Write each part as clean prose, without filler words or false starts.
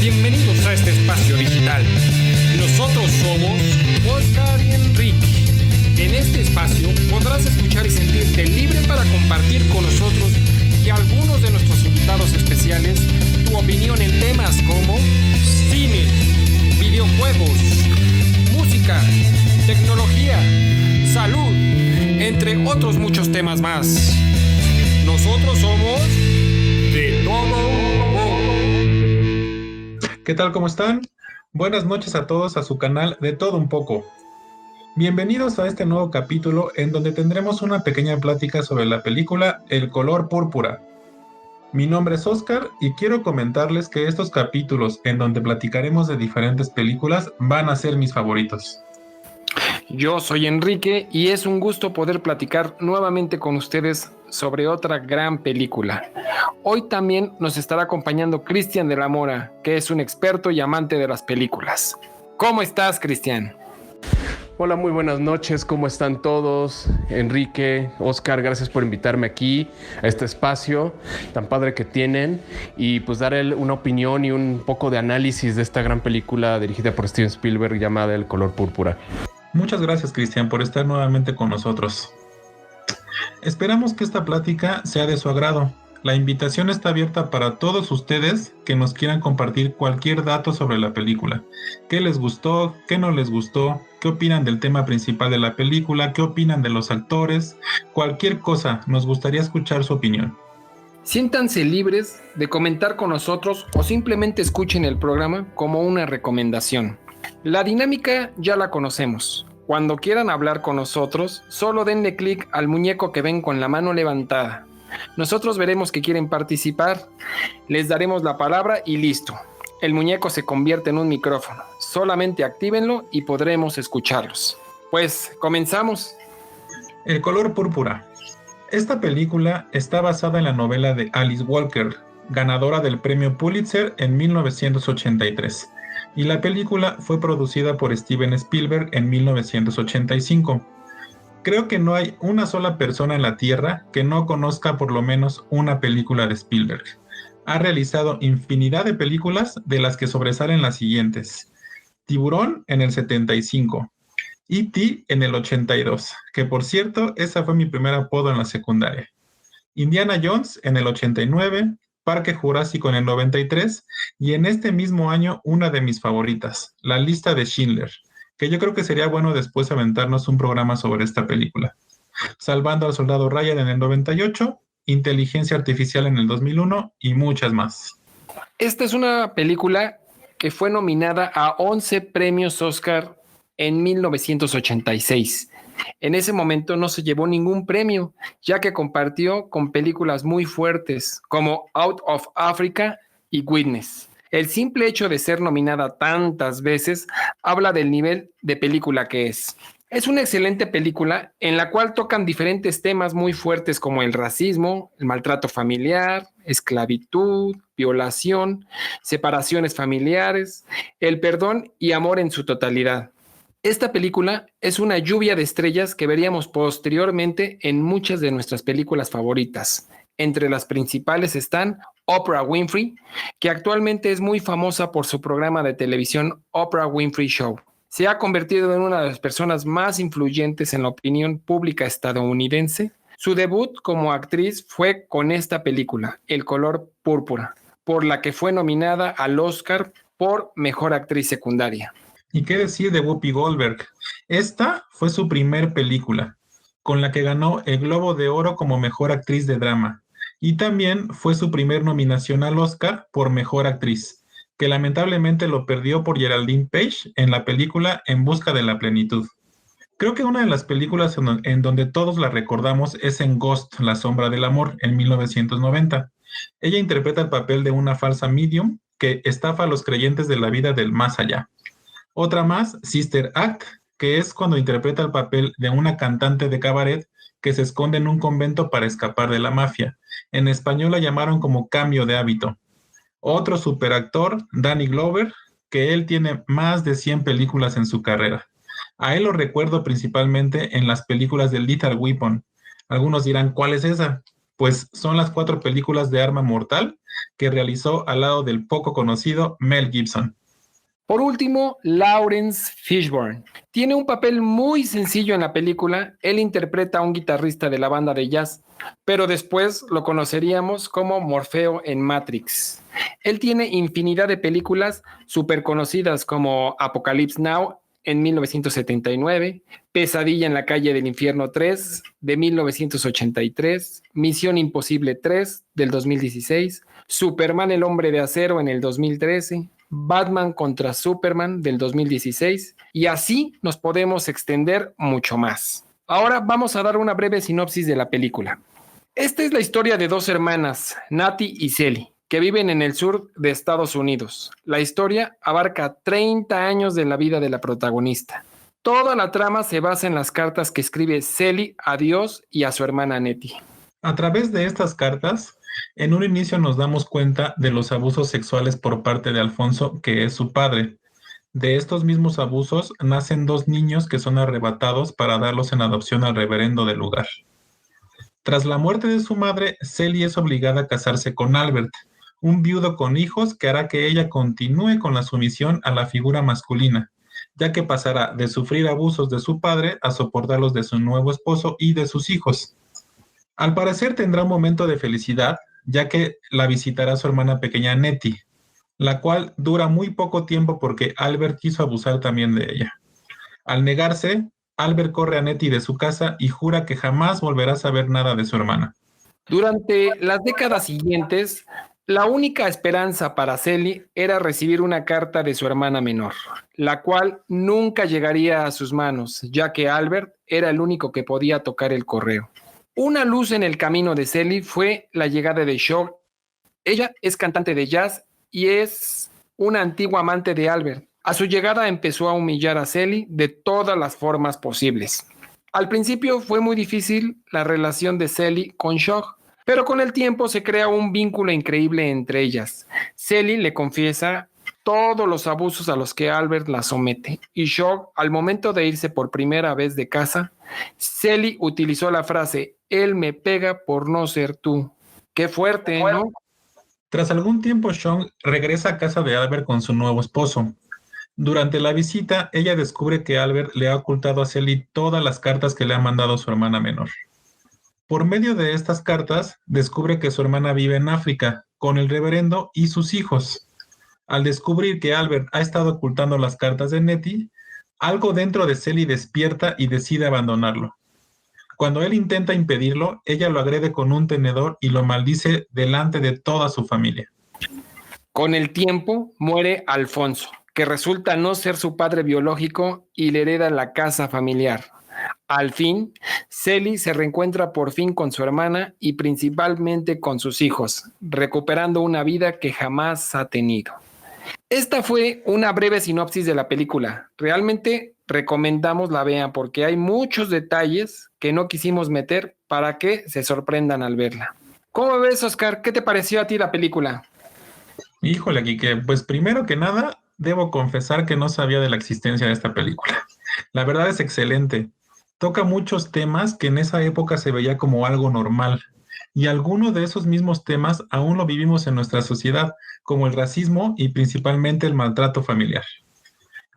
Bienvenidos a este espacio digital. Nosotros somos Oscar y Enrique. En este espacio podrás escuchar y sentirte libre para compartir con nosotros y algunos de nuestros invitados especiales tu opinión en temas como cine, videojuegos, música, tecnología, salud, entre otros muchos temas más. Nosotros somos De Todo Un Poco. ¿Qué tal? ¿Cómo están? Buenas noches a todos a su canal De Todo Un Poco. Bienvenidos a este nuevo capítulo en donde tendremos una pequeña plática sobre la película El color púrpura. Mi nombre es Oscar y quiero comentarles que estos capítulos en donde platicaremos de diferentes películas van a ser mis favoritos. Yo soy Enrique y es un gusto poder platicar nuevamente con ustedes sobre otra gran película. Hoy también nos estará acompañando Cristian de la Mora, que es un experto y amante de las películas. ¿Cómo estás, Cristian? Hola, muy buenas noches, ¿cómo están todos? Enrique, Oscar, gracias por invitarme aquí a este espacio tan padre que tienen y pues dar una opinión y un poco de análisis de esta gran película dirigida por Steven Spielberg llamada El color púrpura. Muchas gracias, Cristian, por estar nuevamente con nosotros. Esperamos que esta plática sea de su agrado. La invitación está abierta para todos ustedes que nos quieran compartir cualquier dato sobre la película. ¿Qué les gustó? ¿Qué no les gustó? ¿Qué opinan del tema principal de la película? ¿Qué opinan de los actores? Cualquier cosa, nos gustaría escuchar su opinión. Siéntanse libres de comentar con nosotros o simplemente escuchen el programa como una recomendación. La dinámica ya la conocemos. Cuando quieran hablar con nosotros, solo denle clic al muñeco que ven con la mano levantada. Nosotros veremos que quieren participar, les daremos la palabra y listo. El muñeco se convierte en un micrófono. Solamente actívenlo y podremos escucharlos. Pues, comenzamos. El color púrpura. Esta película está basada en la novela de Alice Walker, ganadora del premio Pulitzer en 1983. Y la película fue producida por Steven Spielberg en 1985. Creo que no hay una sola persona en la Tierra que no conozca por lo menos una película de Spielberg. Ha realizado infinidad de películas, de las que sobresalen las siguientes: Tiburón en el 75, E.T. en el 82, que por cierto, esa fue mi primer apodo en la secundaria, Indiana Jones en el 89, Parque Jurásico en el 93 y en este mismo año una de mis favoritas, La lista de Schindler, que yo creo que sería bueno después aventarnos un programa sobre esta película. Salvando al soldado Ryan en el 98, Inteligencia Artificial en el 2001 y muchas más. Esta es una película que fue nominada a 11 premios Oscar en 1986. En ese momento no se llevó ningún premio, ya que compartió con películas muy fuertes como Out of Africa y Witness. El simple hecho de ser nominada tantas veces habla del nivel de película que es. Es una excelente película en la cual tocan diferentes temas muy fuertes como el racismo, el maltrato familiar, esclavitud, violación, separaciones familiares, el perdón y amor en su totalidad. Esta película es una lluvia de estrellas que veríamos posteriormente en muchas de nuestras películas favoritas. Entre las principales están Oprah Winfrey, que actualmente es muy famosa por su programa de televisión Oprah Winfrey Show. Se ha convertido en una de las personas más influyentes en la opinión pública estadounidense. Su debut como actriz fue con esta película, El color púrpura, por la que fue nominada al Oscar por Mejor Actriz Secundaria. ¿Y qué decir de Whoopi Goldberg? Esta fue su primer película, con la que ganó el Globo de Oro como Mejor Actriz de Drama. Y también fue su primer nominación al Oscar por Mejor Actriz, que lamentablemente lo perdió por Geraldine Page en la película En busca de la plenitud. Creo que una de las películas en donde todos la recordamos es en Ghost, La sombra del amor, en 1990. Ella interpreta el papel de una falsa medium que estafa a los creyentes de la vida del más allá. Otra más, Sister Act, que es cuando interpreta el papel de una cantante de cabaret que se esconde en un convento para escapar de la mafia. En español la llamaron como Cambio de hábito. Otro superactor, Danny Glover, que él tiene más de 100 películas en su carrera. A él lo recuerdo principalmente en las películas de Lethal Weapon. Algunos dirán, ¿cuál es esa? pues son las 4 películas de Arma Mortal que realizó al lado del poco conocido Mel Gibson. Por último, Lawrence Fishburne. Tiene un papel muy sencillo en la película. Él interpreta a un guitarrista de la banda de jazz, pero después lo conoceríamos como Morfeo en Matrix. Él tiene infinidad de películas súper conocidas como Apocalypse Now en 1979, Pesadilla en la calle del infierno 3 de 1983, Misión Imposible 3 del 2016, Superman el hombre de acero en el 2013, Batman contra Superman del 2016, y así nos podemos extender mucho más. Ahora vamos a dar una breve sinopsis de la película. Esta es la historia de 2 hermanas, Natty y Sally, que viven en el sur de Estados Unidos. La historia abarca 30 años de la vida de la protagonista. Toda la trama se basa en las cartas que escribe Sally a Dios y a su hermana Nettie. A través de estas cartas, en un inicio nos damos cuenta de los abusos sexuales por parte de Alfonso, que es su padre. De estos mismos abusos nacen 2 niños que son arrebatados para darlos en adopción al reverendo del lugar. Tras la muerte de su madre, Sally es obligada a casarse con Albert, un viudo con hijos que hará que ella continúe con la sumisión a la figura masculina, ya que pasará de sufrir abusos de su padre a soportarlos de su nuevo esposo y de sus hijos. Al parecer tendrá un momento de felicidad, ya que la visitará su hermana pequeña Nettie, la cual dura muy poco tiempo porque Albert quiso abusar también de ella. Al negarse, Albert corre a Nettie de su casa y jura que jamás volverá a saber nada de su hermana. Durante las décadas siguientes, la única esperanza para Sally era recibir una carta de su hermana menor, la cual nunca llegaría a sus manos, ya que Albert era el único que podía tocar el correo. Una luz en el camino de Sally fue la llegada de Shaw. Ella es cantante de jazz y es una antigua amante de Albert. A su llegada empezó a humillar a Sally de todas las formas posibles. Al principio fue muy difícil la relación de Sally con Shaw, pero con el tiempo se crea un vínculo increíble entre ellas. Sally le confiesa todos los abusos a los que Albert la somete, y Shaw, al momento de irse por primera vez de casa, Sally utilizó la frase: él me pega por no ser tú. Qué fuerte, ¿no? Tras algún tiempo, Shaw regresa a casa de Albert con su nuevo esposo. Durante la visita, ella descubre que Albert le ha ocultado a Sally todas las cartas que le ha mandado su hermana menor. Por medio de estas cartas, descubre que su hermana vive en África, con el reverendo y sus hijos. Al descubrir que Albert ha estado ocultando las cartas de Nettie, algo dentro de Sally despierta y decide abandonarlo. Cuando él intenta impedirlo, ella lo agrede con un tenedor y lo maldice delante de toda su familia. Con el tiempo muere Alfonso, que resulta no ser su padre biológico y le hereda la casa familiar. Al fin, Sally se reencuentra por fin con su hermana y principalmente con sus hijos, recuperando una vida que jamás ha tenido. Esta fue una breve sinopsis de la película. Realmente recomendamos la vean porque hay muchos detalles que no quisimos meter para que se sorprendan al verla. ¿Cómo ves, Oscar? ¿Qué te pareció a ti la película? Híjole, Quique, pues primero que nada, debo confesar que no sabía de la existencia de esta película. La verdad es excelente. Toca muchos temas que en esa época se veía como algo normal. Y algunos de esos mismos temas aún lo vivimos en nuestra sociedad, como el racismo y principalmente el maltrato familiar.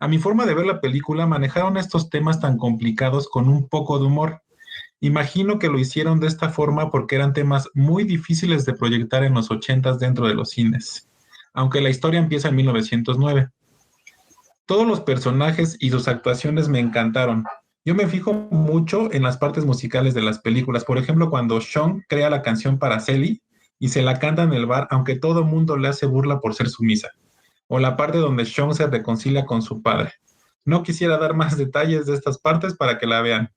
A mi forma de ver la película, manejaron estos temas tan complicados con un poco de humor. Imagino que lo hicieron de esta forma porque eran temas muy difíciles de proyectar en los 80s dentro de los cines, aunque la historia empieza en 1909. Todos los personajes y sus actuaciones me encantaron. Yo me fijo mucho en las partes musicales de las películas. Por ejemplo, cuando Shaw crea la canción para Sally y se la canta en el bar, aunque todo el mundo le hace burla por ser sumisa. O la parte donde Shaw se reconcilia con su padre. No quisiera dar más detalles de estas partes para que la vean.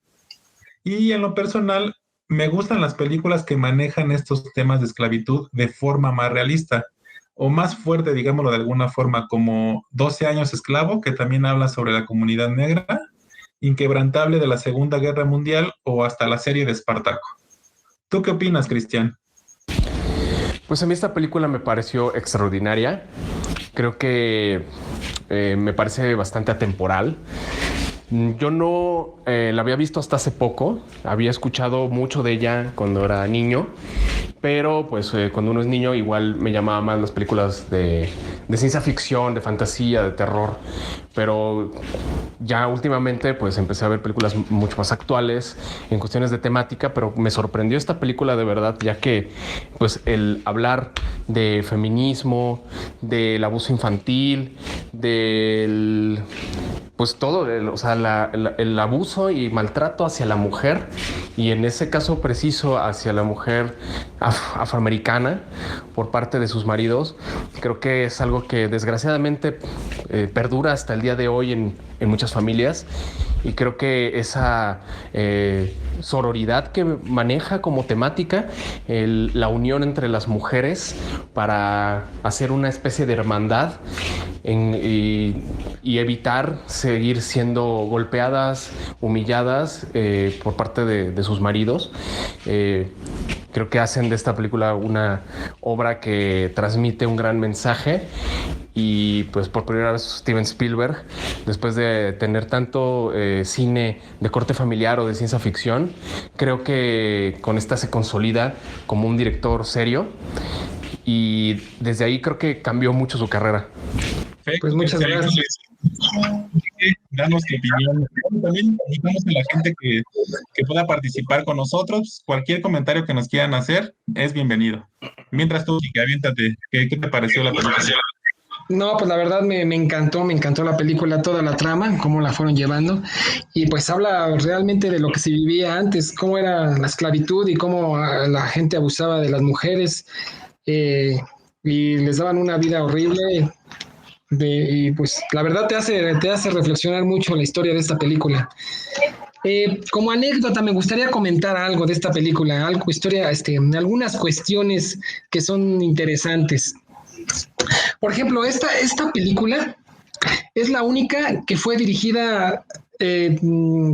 Y en lo personal, me gustan las películas que manejan estos temas de esclavitud de forma más realista, o más fuerte, digámoslo de alguna forma, como 12 años esclavo, que también habla sobre la comunidad negra, Inquebrantable de la Segunda Guerra Mundial, o hasta la serie de Espartaco. ¿Tú qué opinas, Cristian? Pues a mí esta película me pareció extraordinaria. Creo que me parece bastante atemporal. Yo no la había visto hasta hace poco. Había escuchado mucho de ella cuando era niño pero pues cuando uno es niño igual me llamaban más las películas de ciencia ficción, de fantasía, de terror, pero ya últimamente pues empecé a ver películas mucho más actuales en cuestiones de temática, pero me sorprendió esta película de verdad, ya que pues el hablar de feminismo, del abuso infantil, del pues todo, o sea, el abuso y maltrato hacia la mujer, y en ese caso preciso hacia la mujer afroamericana por parte de sus maridos, creo que es algo que desgraciadamente perdura hasta el día de hoy en muchas familias, y creo que esa sororidad que maneja como temática la unión entre las mujeres para hacer una especie de hermandad y evitar seguir siendo golpeadas, humilladas por parte de sus maridos. Creo que hacen de esta película una obra que transmite un gran mensaje, y pues por primera vez Steven Spielberg, después de tener tanto cine de corte familiar o de ciencia ficción, creo que con esta se consolida como un director serio, y desde ahí creo que cambió mucho su carrera. Pues muchas gracias. Danos tu opinión. También invitamos a la gente que pueda participar con nosotros. Cualquier comentario que nos quieran hacer es bienvenido. Mientras tú, Kike, aviéntate. ¿Qué te pareció la película? No, pues la verdad me encantó la película, toda la trama, cómo la fueron llevando, y pues habla realmente de lo que se vivía antes, cómo era la esclavitud y cómo la gente abusaba de las mujeres, y les daban una vida horrible. Y pues la verdad te hace reflexionar mucho la historia de esta película. Como anécdota, me gustaría comentar algo de esta película, algunas cuestiones que son interesantes. Por ejemplo, esta película es la única que fue dirigida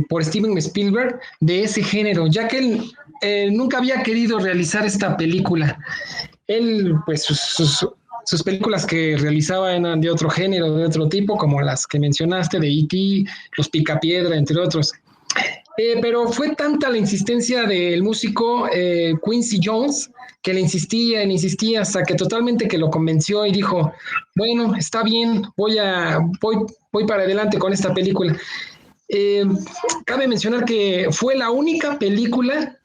por Steven Spielberg de ese género, ya que él nunca había querido realizar esta película. Él, pues, sus películas que realizaba eran de otro género, de otro tipo, como las que mencionaste, de E.T., Los Picapiedra, entre otros. Pero fue tanta la insistencia del músico Quincy Jones, que le insistía hasta que totalmente que lo convenció y dijo, bueno, está bien, voy para adelante con esta película. Cabe mencionar que fue la única película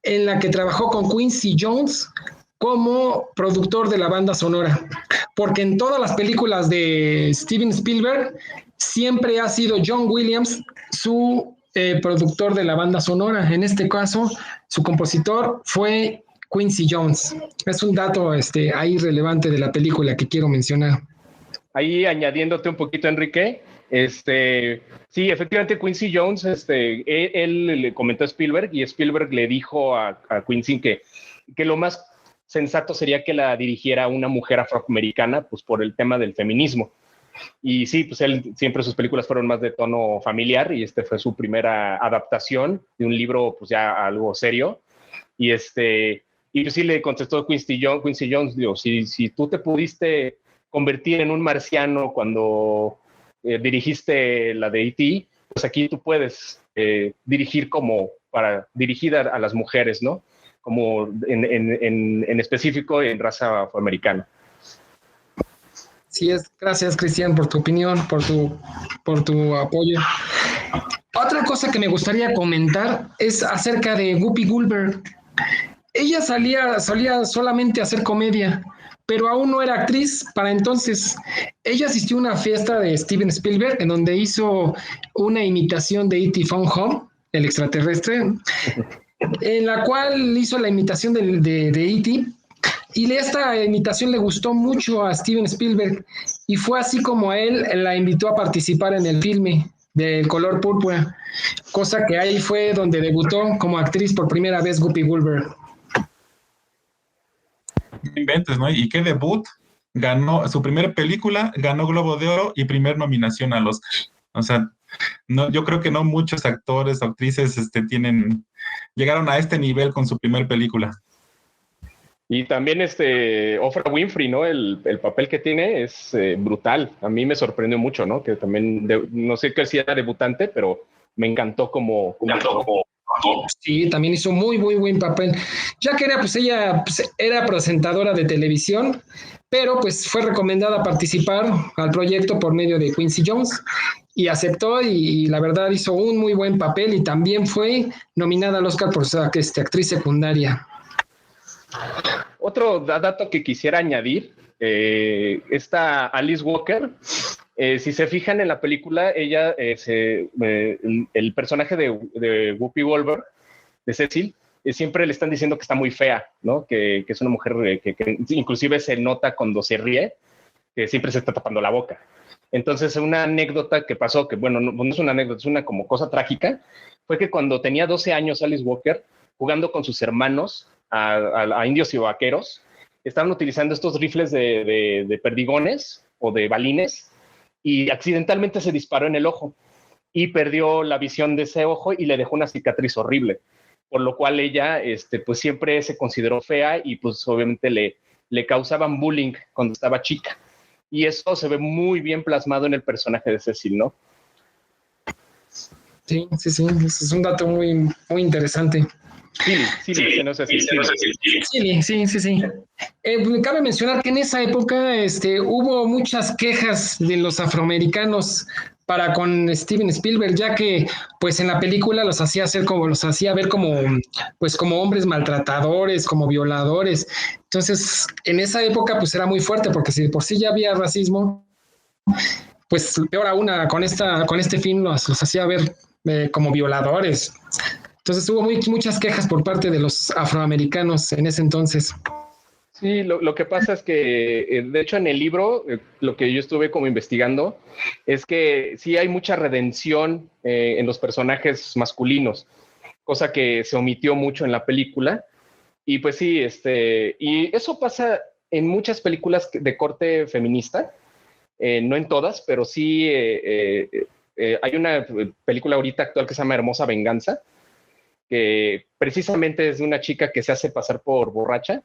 en la que trabajó con Quincy Jones como productor de la banda sonora, porque en todas las películas de Steven Spielberg siempre ha sido John Williams su productor de la banda sonora. En este caso, su compositor fue Quincy Jones. Es un dato ahí relevante de la película que quiero mencionar. Ahí añadiéndote un poquito, Enrique, sí, efectivamente Quincy Jones, él le comentó a Spielberg, y Spielberg le dijo a Quincy que lo más sensato sería que la dirigiera una mujer afroamericana, pues por el tema del feminismo. Y sí, pues él siempre sus películas fueron más de tono familiar, y fue su primera adaptación de un libro, pues ya algo serio. Y pues sí le contestó Quincy Jones, digo, si tú te pudiste convertir en un marciano cuando dirigiste la de E.T., pues aquí tú puedes dirigir para dirigir a las mujeres, ¿no? Como en específico en raza afroamericana. Sí, gracias, Cristian, por tu opinión, por tu apoyo. Otra cosa que me gustaría comentar es acerca de Whoopi Goldberg. Ella solía solamente hacer comedia, pero aún no era actriz para entonces. Ella asistió a una fiesta de Steven Spielberg en donde hizo una imitación de E.T. Phone Home, el extraterrestre, en la cual hizo la imitación de E.T., y esta imitación le gustó mucho a Steven Spielberg, y fue así como él la invitó a participar en el filme del color púrpura, cosa que ahí fue donde debutó como actriz por primera vez Whoopi Goldberg. No inventes, ¿no? ¿Y qué debut? Ganó su primera película, ganó Globo de Oro y primer nominación al Oscar. O sea, no, yo creo que no muchos actores o actrices llegaron a este nivel con su primer película. Y también Oprah Winfrey, ¿no? El papel que tiene es brutal. A mí me sorprendió mucho, ¿no? Que también, no sé qué si era debutante, pero me encantó como Sí, también hizo muy, muy buen papel. Ya que era, pues ella pues, era presentadora de televisión, pero pues fue recomendada participar al proyecto por medio de Quincy Jones y aceptó y la verdad hizo un muy buen papel y también fue nominada al Oscar por ser actriz secundaria. Otro dato que quisiera añadir, esta Alice Walker, si se fijan en la película, ella, el personaje de Whoopi Goldberg, de Cecil, siempre le están diciendo que está muy fea, ¿no? Que es una mujer que inclusive se nota cuando se ríe, que siempre se está tapando la boca. Entonces, una anécdota que pasó, que bueno, no es una anécdota, es una como cosa trágica, fue que cuando tenía 12 años Alice Walker, jugando con sus hermanos a indios y vaqueros, estaban utilizando estos rifles de perdigones o de balines y accidentalmente se disparó en el ojo y perdió la visión de ese ojo y le dejó una cicatriz horrible, por lo cual ella pues siempre se consideró fea y pues obviamente le causaban bullying cuando estaba chica. Y eso se ve muy bien plasmado en el personaje de Cecil, ¿no? Sí, sí, sí, es un dato muy, muy interesante. Sí, no sé si Sí. Cabe mencionar que en esa época hubo muchas quejas de los afroamericanos para con Steven Spielberg, ya que pues en la película los hacía ver como pues como hombres maltratadores, como violadores. Entonces, en esa época pues era muy fuerte porque si de por sí ya había racismo, pues peor aún con este film los hacía ver como violadores. Entonces hubo muchas quejas por parte de los afroamericanos en ese entonces. Sí, lo que pasa es que, de hecho, en el libro, lo que yo estuve como investigando, es que sí hay mucha redención en los personajes masculinos, cosa que se omitió mucho en la película. Y pues sí, y eso pasa en muchas películas de corte feminista, no en todas, pero sí hay una película ahorita actual que se llama Hermosa Venganza, que precisamente es de una chica que se hace pasar por borracha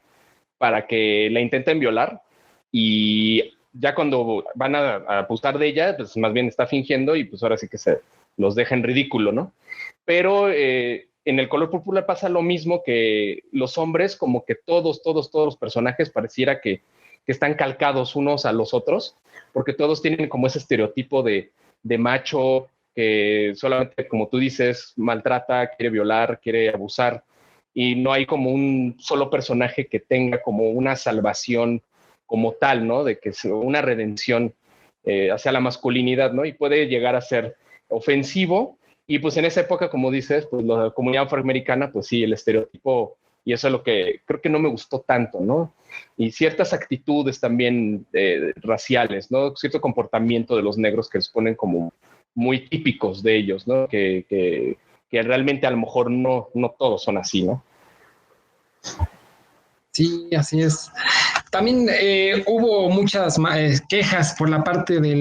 para que la intenten violar y ya cuando van a abusar de ella, pues más bien está fingiendo y pues ahora sí que se los deja en ridículo, ¿no? Pero en El color púrpura pasa lo mismo, que los hombres, como que todos los personajes pareciera que están calcados unos a los otros, porque todos tienen como ese estereotipo de macho que solamente, como tú dices, maltrata, quiere violar, quiere abusar, y no hay como un solo personaje que tenga como una salvación como tal, ¿no? De que es una redención hacia la masculinidad, ¿no? Y puede llegar a ser ofensivo. Y pues en esa época, como dices, pues la comunidad afroamericana, pues sí, el estereotipo, y eso es lo que creo que no me gustó tanto, ¿no? Y ciertas actitudes también raciales, ¿no? Cierto comportamiento de los negros que les ponen como muy típicos de ellos, ¿no? Que realmente a lo mejor no todos son así, ¿no? Sí, así es. También hubo muchas quejas por la parte de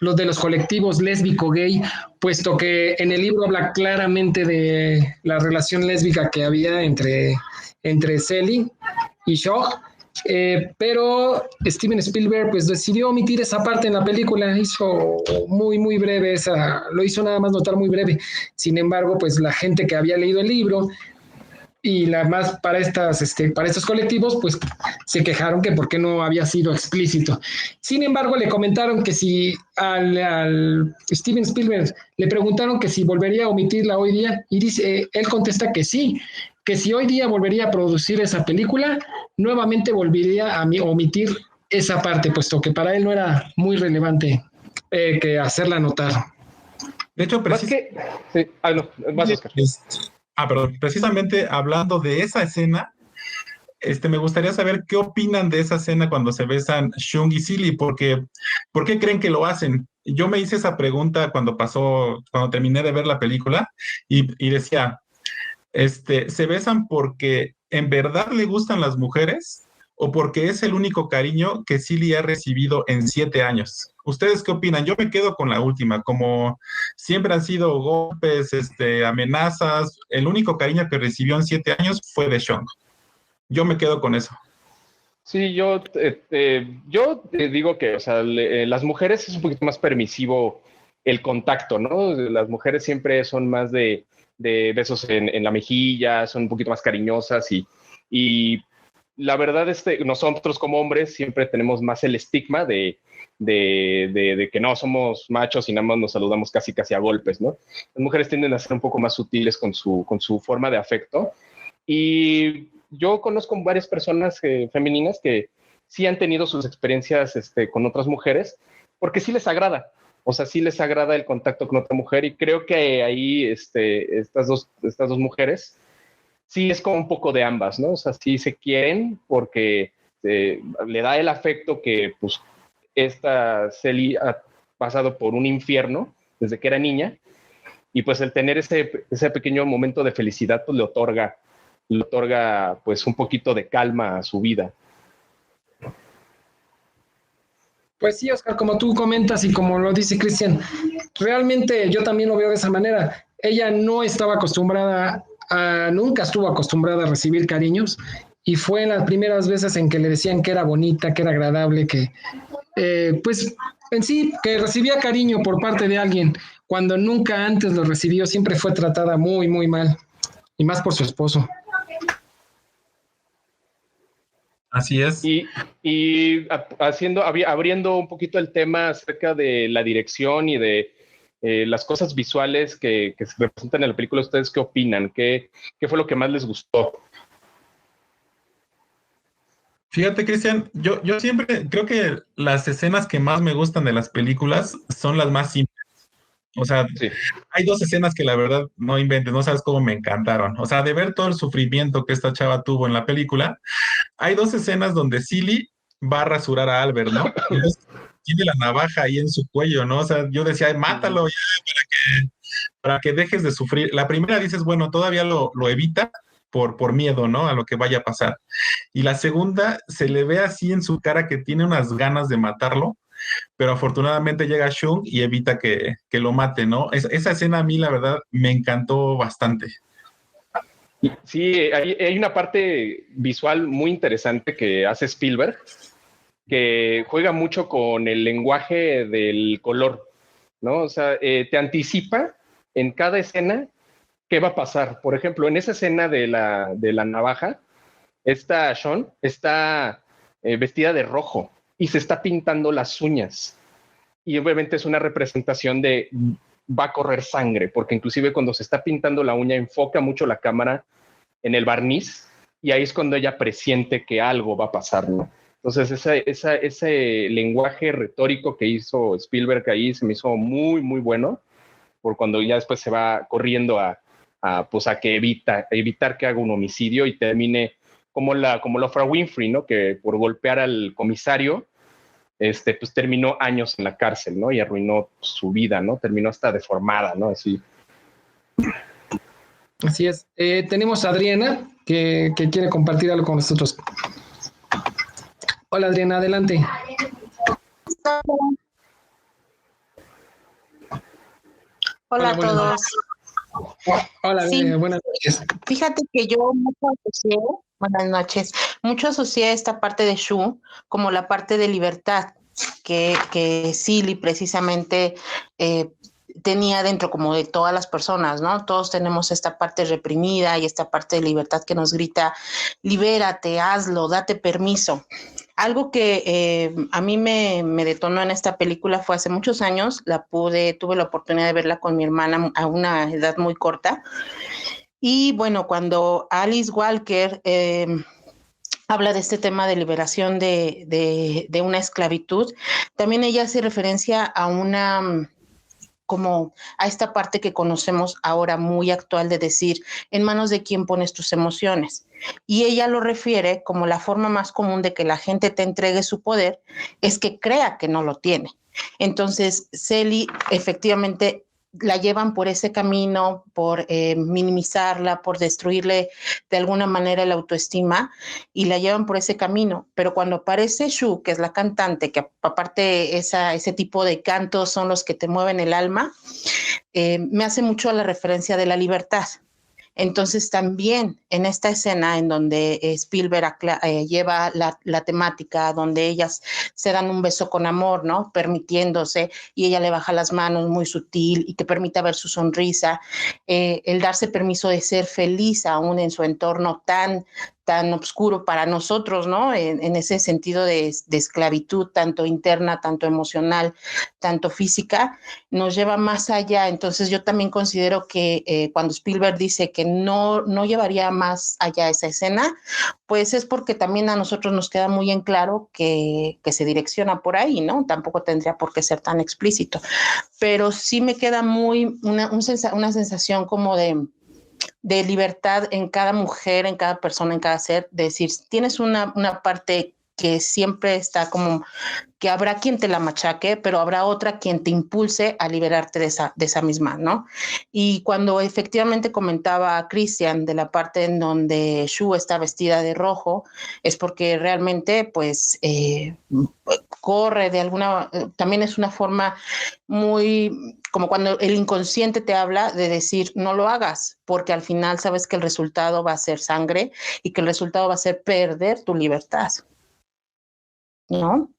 los colectivos lésbico-gay, puesto que en el libro habla claramente de la relación lésbica que había entre Sally y Shaw, pero Steven Spielberg pues decidió omitir esa parte en la película, hizo muy muy breve lo hizo nada más notar muy breve. Sin embargo, pues la gente que había leído el libro y más para estos colectivos, pues se quejaron que por qué no había sido explícito. Sin embargo, le comentaron que si al Steven Spielberg le preguntaron que si volvería a omitirla hoy día, y él contesta que sí, que si hoy día volvería a producir esa película, nuevamente volvería a omitir esa parte, puesto que para él no era muy relevante que hacerla notar. De hecho, precisamente hablando de esa escena, me gustaría saber qué opinan de esa escena cuando se besan Shung y Silly, porque ¿por qué creen que lo hacen? Yo me hice esa pregunta cuando terminé de ver la película y decía, ¿se besan porque en verdad le gustan las mujeres o porque es el único cariño que Silly ha recibido en 7 años? ¿Ustedes qué opinan? Yo me quedo con la última, como siempre han sido golpes, amenazas, el único cariño que recibió en 7 años fue de Shung. Yo me quedo con eso. Sí, yo digo que, o sea, las mujeres es un poquito más permisivo el contacto, ¿no? Las mujeres siempre son más de de besos en la mejilla, son un poquito más cariñosas y la verdad, nosotros como hombres siempre tenemos más el estigma de que no somos machos y nada más nos saludamos casi a golpes, ¿no? Las mujeres tienden a ser un poco más sutiles con su forma de afecto. Y yo conozco varias personas femeninas que sí han tenido sus experiencias con otras mujeres, porque sí les agrada. O sea, sí les agrada el contacto con otra mujer y creo que ahí estas dos mujeres sí es como un poco de ambas, ¿no? O sea, sí se quieren porque le da el afecto que pues esta Celi ha pasado por un infierno desde que era niña y pues el tener ese pequeño momento de felicidad pues le otorga pues un poquito de calma a su vida. Pues sí, Oscar, como tú comentas y como lo dice Cristian, realmente yo también lo veo de esa manera. Ella no estaba acostumbrada nunca estuvo acostumbrada a recibir cariños y fue en las primeras veces en que le decían que era bonita, que era agradable, que pues en sí, que recibía cariño por parte de alguien, cuando nunca antes lo recibió, siempre fue tratada muy, muy mal, y más por su esposo. Así es. Abriendo un poquito el tema acerca de la dirección y de las cosas visuales que se representan en la película, ¿ustedes qué opinan? ¿Qué fue lo que más les gustó? Fíjate, Cristian, yo siempre creo que las escenas que más me gustan de las películas son las más simples. O sea, Sí. hay dos escenas que la verdad no inventes, no sabes cómo me encantaron. O sea, de ver todo el sufrimiento que esta chava tuvo en la película, hay dos escenas donde Silly va a rasurar a Albert, ¿no? Y entonces tiene la navaja ahí en su cuello, ¿no? O sea, yo decía, mátalo ya para que dejes de sufrir. La primera dices, bueno, todavía lo evita por miedo, ¿no? A lo que vaya a pasar. Y la segunda se le ve así en su cara que tiene unas ganas de matarlo, pero afortunadamente llega Shung y evita que lo mate, ¿no? Esa escena a mí, la verdad, me encantó bastante. Sí, hay una parte visual muy interesante que hace Spielberg, que juega mucho con el lenguaje del color, ¿no? O sea, te anticipa en cada escena qué va a pasar. Por ejemplo, en esa escena de la navaja, esta Sean está vestida de rojo y se está pintando las uñas. Y obviamente es una representación de va a correr sangre, porque inclusive cuando se está pintando la uña enfoca mucho la cámara en el barniz y ahí es cuando ella presiente que algo va a pasar, ¿no? Entonces ese lenguaje retórico que hizo Spielberg ahí se me hizo muy, muy bueno, por cuando ya después se va corriendo pues a que evitar que haga un homicidio y termine como la Oprah Winfrey, ¿no? Que por golpear al comisario, pues terminó años en la cárcel, ¿no? Y arruinó su vida, ¿no? Terminó hasta deformada, ¿no? Así. Así es. Tenemos a Adriana que quiere compartir algo con nosotros. Hola Adriana, adelante. Hola a todos. Hola, Sí. Buenas noches. Fíjate que yo buenas noches, mucho asocié esta parte de Shu como la parte de libertad que Silly precisamente tenía dentro como de todas las personas, ¿no? Todos tenemos esta parte reprimida y esta parte de libertad que nos grita, libérate, hazlo, date permiso. Algo que a mí me detonó en esta película fue hace muchos años, tuve la oportunidad de verla con mi hermana a una edad muy corta. Y bueno, cuando Alice Walker habla de este tema de liberación de una esclavitud, también ella hace referencia a como a esta parte que conocemos ahora muy actual de decir, en manos de quién pones tus emociones. Y ella lo refiere como la forma más común de que la gente te entregue su poder es que crea que no lo tiene. Entonces, Celi efectivamente la llevan por ese camino, por minimizarla, por destruirle de alguna manera la autoestima y la llevan por ese camino. Pero cuando aparece Shu, que es la cantante, que aparte ese tipo de cantos son los que te mueven el alma, me hace mucho la referencia de la libertad. Entonces también en esta escena en donde Spielberg lleva la temática, donde ellas se dan un beso con amor, ¿no? Permitiéndose, y ella le baja las manos muy sutil y que permita ver su sonrisa, el darse permiso de ser feliz aún en su entorno tan oscuro para nosotros, ¿no? En ese sentido de esclavitud, tanto interna, tanto emocional, tanto física, nos lleva más allá. Entonces yo también considero que cuando Spielberg dice que no llevaría más allá esa escena, pues es porque también a nosotros nos queda muy en claro que se direcciona por ahí, ¿no? Tampoco tendría por qué ser tan explícito. Pero sí me queda una sensación como de libertad en cada mujer, en cada persona, en cada ser, de decir, tienes una parte que siempre está como que habrá quien te la machaque, pero habrá otra quien te impulse a liberarte de esa misma, ¿no? Y cuando efectivamente comentaba a Christian de la parte en donde Shu está vestida de rojo, es porque realmente, pues, corre de alguna, también es una forma muy, como cuando el inconsciente te habla de decir, no lo hagas, porque al final sabes que el resultado va a ser sangre y que el resultado va a ser perder tu libertad, ¿no?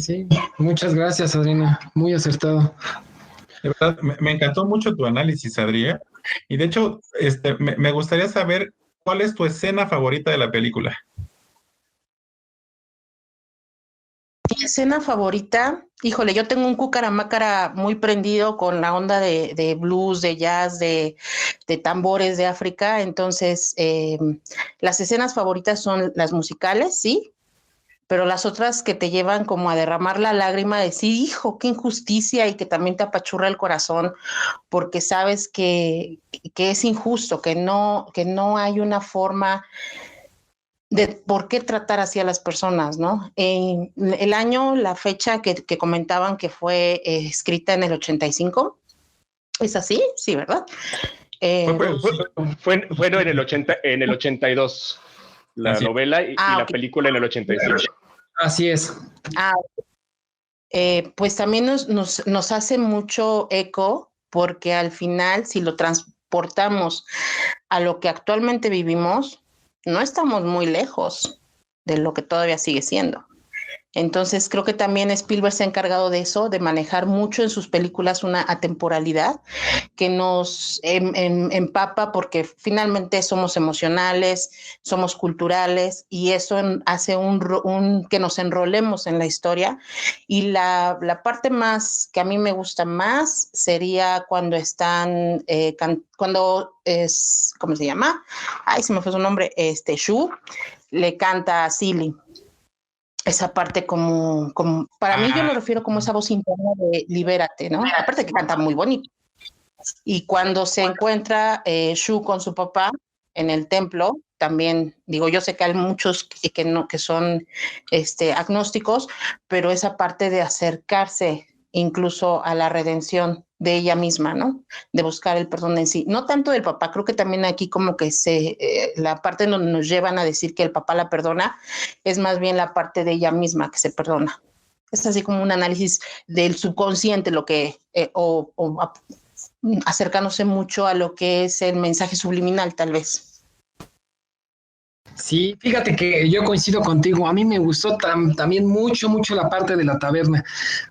Sí. Muchas gracias, Adriana. Muy acertado. De verdad, me encantó mucho tu análisis, Adrián. Y de hecho, me gustaría saber cuál es tu escena favorita de la película. Mi escena favorita, híjole, yo tengo un cúcara-mácara muy prendido con la onda de blues, de jazz, de tambores de África. Entonces, las escenas favoritas son las musicales, sí, pero las otras que te llevan como a derramar la lágrima, de decir, hijo, qué injusticia, y que también te apachurra el corazón, porque sabes que es injusto, que no hay una forma de por qué tratar así a las personas, ¿no? El año, la fecha que comentaban que fue escrita en el 85, ¿es así? Sí, ¿verdad? Fue en el 82, la Así. novela y la película en el 85. Así es. Pues también nos hace mucho eco, porque al final, si lo transportamos a lo que actualmente vivimos, no estamos muy lejos de lo que todavía sigue siendo. Entonces creo que también Spielberg se ha encargado de eso, de manejar mucho en sus películas una atemporalidad que nos empapa, porque finalmente somos emocionales, somos culturales, y eso hace que nos enrolemos en la historia. Y la parte más que a mí me gusta más sería cuando están, cuando es, ¿cómo se llama? Ay, se me fue su nombre, Shu le canta a Silly. Esa parte como para mí, yo lo refiero como esa voz interna de libérate, ¿no? Aparte que canta muy bonito. Y cuando se encuentra Shu con su papá en el templo, también digo, yo sé que hay muchos que son agnósticos, pero esa parte de acercarse incluso a la redención de ella misma, ¿no? De buscar el perdón en sí. No tanto del papá, creo que también aquí como que la parte en donde nos llevan a decir que el papá la perdona es más bien la parte de ella misma que se perdona. Es así como un análisis del subconsciente, lo que, acercándose mucho a lo que es el mensaje subliminal, tal vez. Sí, fíjate que yo coincido contigo. A mí me gustó también mucho la parte de la taberna.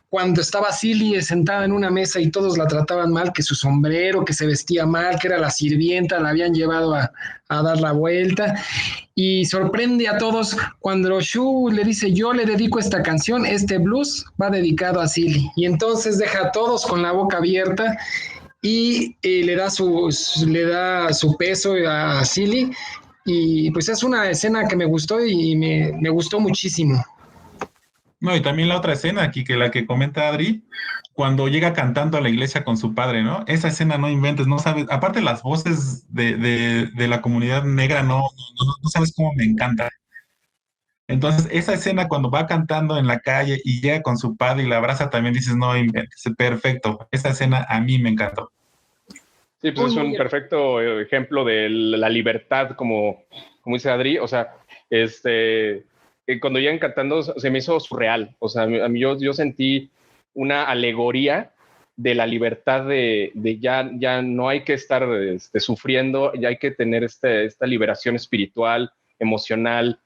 Cuando estaba Silly sentada en una mesa y todos la trataban mal, que su sombrero, que se vestía mal, que era la sirvienta, la habían llevado a dar la vuelta. Y sorprende a todos cuando Shu le dice, yo le dedico esta canción, este blues va dedicado a Silly. Y entonces deja a todos con la boca abierta y le da su peso a Silly. Y pues es una escena que me gustó y me gustó muchísimo. No, y también la otra escena aquí, que la que comenta Adri, cuando llega cantando a la iglesia con su padre, ¿no? Esa escena no inventes, no sabes, aparte las voces de la comunidad negra, no sabes cómo me encanta. Entonces, esa escena cuando va cantando en la calle y llega con su padre y la abraza, también dices, no inventes, perfecto. Esa escena a mí me encantó. Sí, pues es un perfecto ejemplo de la libertad, como dice Adri. O sea, cuando llegan cantando se me hizo surreal. O sea, a mí yo sentí una alegoría de la libertad de ya no hay que estar sufriendo, ya hay que tener esta liberación espiritual, emocional,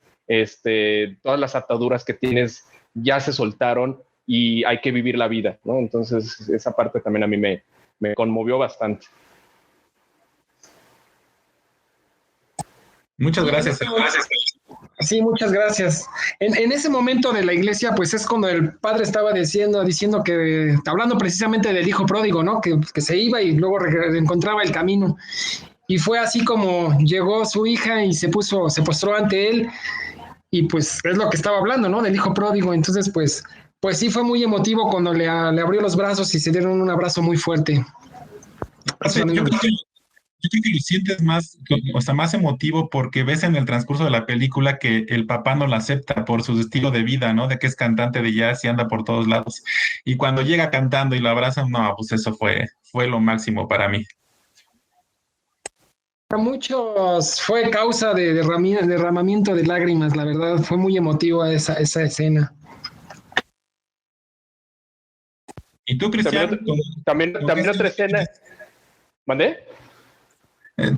todas las ataduras que tienes ya se soltaron y hay que vivir la vida, ¿no? Entonces esa parte también a mí me conmovió bastante. Muchas gracias. Sí, muchas gracias. En ese momento de la iglesia, pues es cuando el padre estaba diciendo que, hablando precisamente del hijo pródigo, ¿no? Que se iba y luego encontraba el camino. Y fue así como llegó su hija y se postró ante él, y pues es lo que estaba hablando, ¿no? Del hijo pródigo. Entonces, pues sí fue muy emotivo cuando le abrió los brazos y se dieron un abrazo muy fuerte. Yo creo que lo sientes más, o sea, más emotivo porque ves en el transcurso de la película que el papá no la acepta por su estilo de vida, ¿no? De que es cantante de jazz y anda por todos lados. Y cuando llega cantando y lo abrazan, no, pues eso fue lo máximo para mí. Para muchos fue causa de derramamiento de lágrimas, la verdad, fue muy emotiva esa escena. ¿Y tú, Cristian? También otra escena. ¿Mandé?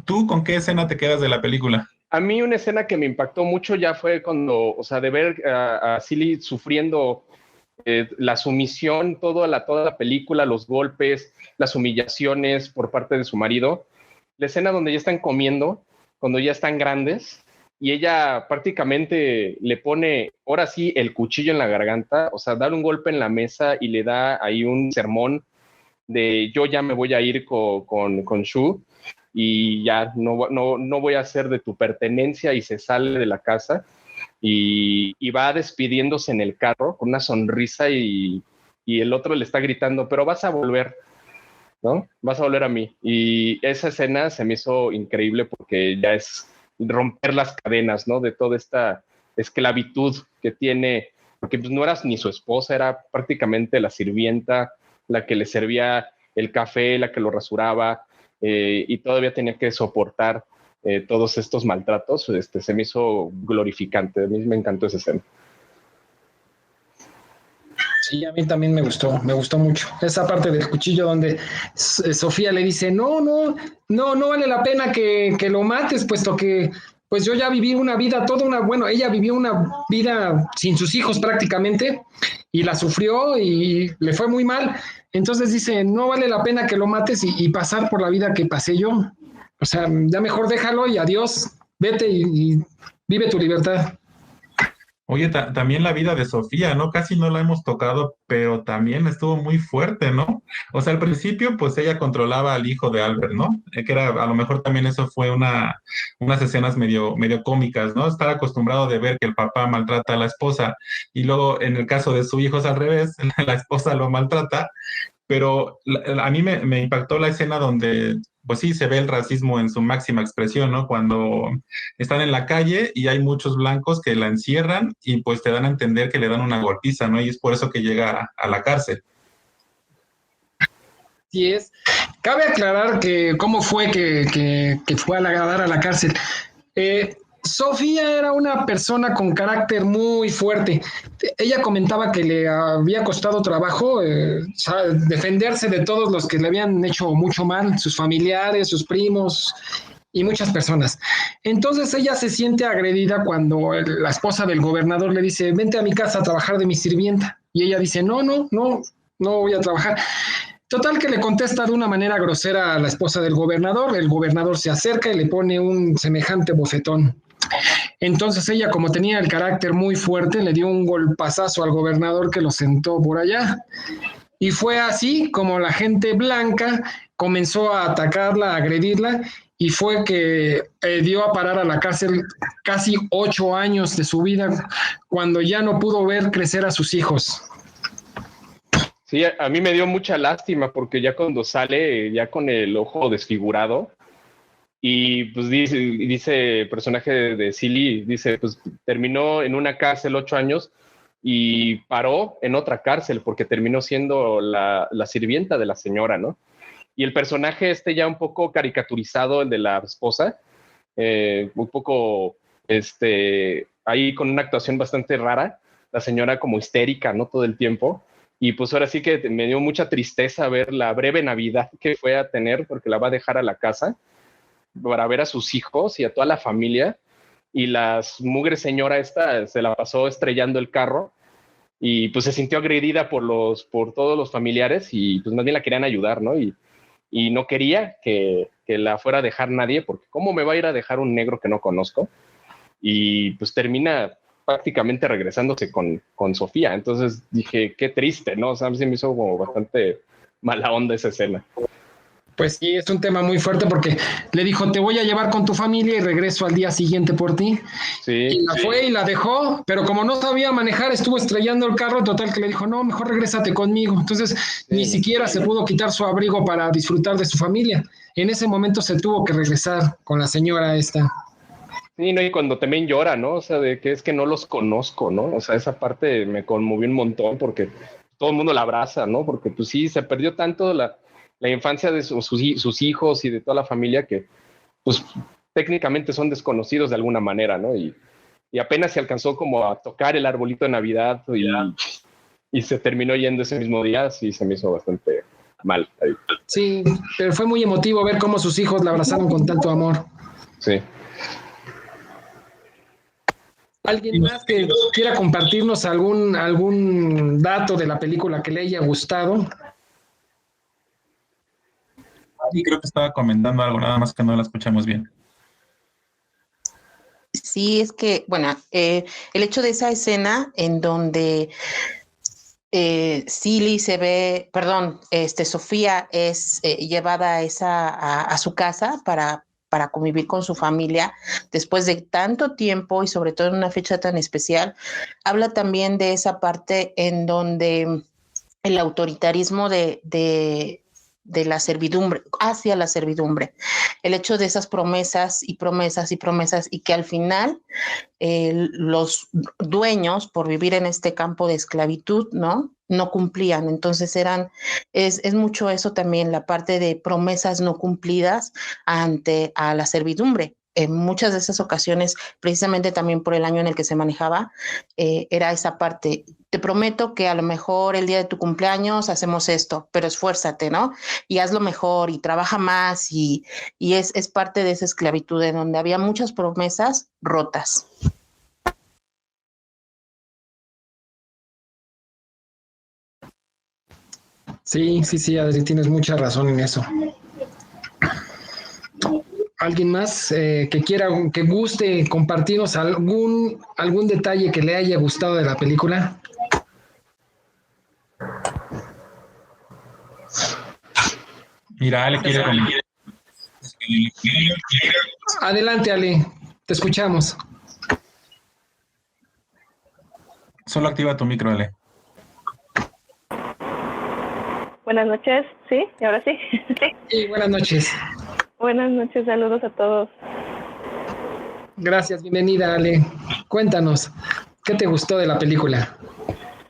¿Tú con qué escena te quedas de la película? A mí una escena que me impactó mucho ya fue cuando, o sea, de ver a Cilly sufriendo la sumisión, toda la película, los golpes, las humillaciones por parte de su marido. La escena donde ya están comiendo, cuando ya están grandes, y ella prácticamente le pone, ahora sí, el cuchillo en la garganta, o sea, dar un golpe en la mesa y le da ahí un sermón de yo ya me voy a ir con Shu y ya no voy a ser de tu pertenencia, y se sale de la casa y va despidiéndose en el carro con una sonrisa y el otro le está gritando, pero vas a volver, ¿no? Vas a volver a mí. Y esa escena se me hizo increíble porque ya es romper las cadenas, ¿no? De toda esta esclavitud que tiene, porque pues no eras ni su esposa, era prácticamente la sirvienta, la que le servía el café, la que lo rasuraba, y todavía tenía que soportar todos estos maltratos. Se me hizo glorificante, a mí me encantó esa escena. Sí, a mí también me gustó mucho. Esa parte del cuchillo donde Sofía le dice, no vale la pena que lo mates, puesto que pues yo ya viví una vida, ella vivió una vida sin sus hijos prácticamente, y la sufrió y le fue muy mal. Entonces dice, no vale la pena que lo mates y pasar por la vida que pasé yo. O sea, ya mejor déjalo y adiós, vete y vive tu libertad. Oye, también la vida de Sofía, ¿no? Casi no la hemos tocado, pero también estuvo muy fuerte, ¿no? O sea, al principio, pues ella controlaba al hijo de Albert, ¿no? Que era, a lo mejor también eso fue unas escenas medio cómicas, ¿no? Estar acostumbrado de ver que el papá maltrata a la esposa y luego en el caso de su hijo es al revés, la esposa lo maltrata, pero a mí me impactó la escena donde, pues sí, se ve el racismo en su máxima expresión, ¿no? Cuando están en la calle y hay muchos blancos que la encierran y pues te dan a entender que le dan una golpiza, ¿no? Y es por eso que llega a la cárcel. Sí es. Cabe aclarar que cómo fue que fue a dar a la cárcel. Sofía era una persona con carácter muy fuerte. Ella comentaba que le había costado trabajo defenderse de todos los que le habían hecho mucho mal, sus familiares, sus primos y muchas personas. Entonces ella se siente agredida cuando la esposa del gobernador le dice, vente a mi casa a trabajar de mi sirvienta. Y ella dice, no voy a trabajar. Total que le contesta de una manera grosera a la esposa del gobernador. El gobernador se acerca y le pone un semejante bofetón. Entonces ella, como tenía el carácter muy fuerte, le dio un golpazazo al gobernador que lo sentó por allá. Y fue así como la gente blanca comenzó a atacarla, a agredirla, y fue que dio a parar a la cárcel casi 8 años de su vida, cuando ya no pudo ver crecer a sus hijos. Sí, a mí me dio mucha lástima porque ya cuando sale, ya con el ojo desfigurado, y pues dice el personaje de Cilly, dice, pues terminó en una cárcel 8 años y paró en otra cárcel porque terminó siendo la sirvienta de la señora, ¿no? Y el personaje ya un poco caricaturizado, el de la esposa, un poco, ahí con una actuación bastante rara, la señora como histérica, ¿no? Todo el tiempo. Y pues ahora sí que me dio mucha tristeza ver la breve Navidad que fue a tener, porque la va a dejar a la casa para ver a sus hijos y a toda la familia. Y la mugre señora esta se la pasó estrellando el carro y pues se sintió agredida por todos los familiares y pues más bien la querían ayudar, ¿no? Y no quería que la fuera a dejar nadie, porque ¿cómo me va a ir a dejar un negro que no conozco? Y pues termina prácticamente regresándose con Sofía. Entonces dije, qué triste, ¿no? O sea, a mí se me hizo como bastante mala onda esa escena. Pues sí, es un tema muy fuerte porque le dijo, te voy a llevar con tu familia y regreso al día siguiente por ti. Sí. Y la fue y la dejó, pero como no sabía manejar, estuvo estrellando el carro, total que le dijo, no, mejor regrésate conmigo. Entonces, ni siquiera se pudo quitar su abrigo para disfrutar de su familia. En ese momento se tuvo que regresar con la señora esta. Sí, no, y cuando también llora, ¿no? O sea, de que es que no los conozco, ¿no? O sea, esa parte me conmovió un montón porque todo el mundo la abraza, ¿no? Porque pues sí, se perdió tanto la infancia de sus hijos y de toda la familia que pues técnicamente son desconocidos de alguna manera, ¿no? Y apenas se alcanzó como a tocar el arbolito de Navidad y se terminó yendo ese mismo día, sí, se me hizo bastante mal ahí. Sí, pero fue muy emotivo ver cómo sus hijos la abrazaron con tanto amor. Sí. ¿Alguien más que quiera compartirnos algún dato de la película que le haya gustado? Y creo que estaba comentando algo, nada más que no la escuchamos bien. Sí, es que, bueno, el hecho de esa escena en donde Silly se ve, perdón, Sofía es llevada a su casa para convivir con su familia después de tanto tiempo y sobre todo en una fecha tan especial, habla también de esa parte en donde el autoritarismo de la servidumbre, hacia la servidumbre, el hecho de esas promesas y promesas y promesas y que al final los dueños, por vivir en este campo de esclavitud, no cumplían. Entonces es mucho eso también, la parte de promesas no cumplidas a la servidumbre. En muchas de esas ocasiones, precisamente también por el año en el que se manejaba, era esa parte. Te prometo que a lo mejor el día de tu cumpleaños hacemos esto, pero esfuérzate, ¿no? Y hazlo mejor y trabaja más y es parte de esa esclavitud en donde había muchas promesas rotas. Sí, Adri, tienes mucha razón en eso. ¿Alguien más que quiera, que guste compartirnos algún detalle que le haya gustado de la película? Mira, Ale quiere comentar. Adelante, Ale, te escuchamos. Solo activa tu micro, Ale. Buenas noches, ¿sí? ¿Y ahora sí? Sí, buenas noches. Buenas noches, saludos a todos. Gracias, bienvenida, Ale. Cuéntanos, ¿qué te gustó de la película?